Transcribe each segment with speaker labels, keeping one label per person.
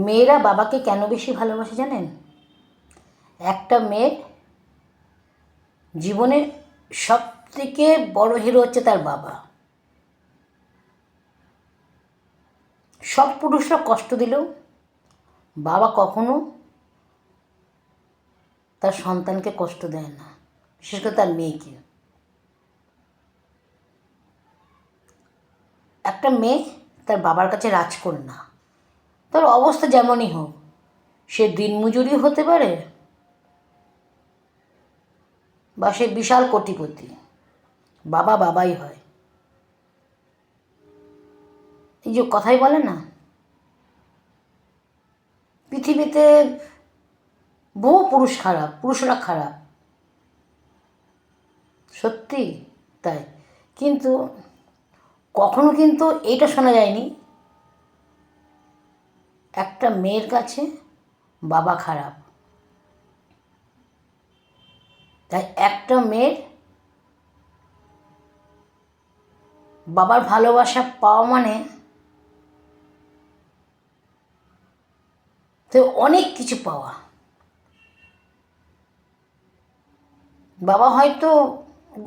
Speaker 1: মেয়েরা বাবাকে কেন বেশি ভালোবাসে জানেন? একটা মেয়ের জীবনে সবথেকে বড় হিরো হচ্ছে তার বাবা। সব পুরুষরা কষ্ট দিলেও বাবা কখনো তার সন্তানকে কষ্ট দেয় না, বিশেষ করে তার মেয়েকে। একটা মেয়ে তার বাবার কাছে রাজকন্যা, তার অবস্থা যেমনই হোক, সে দিনমজুরি হতে পারে বা সে বিশাল কোটিপতি, বাবা বাবাই হয়। এই যে কথাই বলে না, পৃথিবীতে বহু পুরুষ খারাপ, পুরুষরা খারাপ, সত্যি তাই। কিন্তু কখনো কিন্তু এইটা শোনা যায়নি একটা মেয়ের কাছে বাবা খারাপ। তাই একটা মেয়ের বাবার ভালোবাসা পাওয়া মানে তো অনেক কিছু পাওয়া। বাবা হয়তো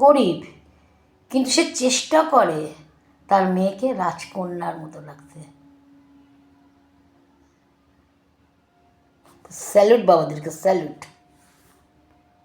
Speaker 1: গরিব, কিন্তু সে চেষ্টা করে তার মেয়েকে রাজকন্যার মতো লাগতে। স্যালুট বাবাদেরকে, স্যালুট।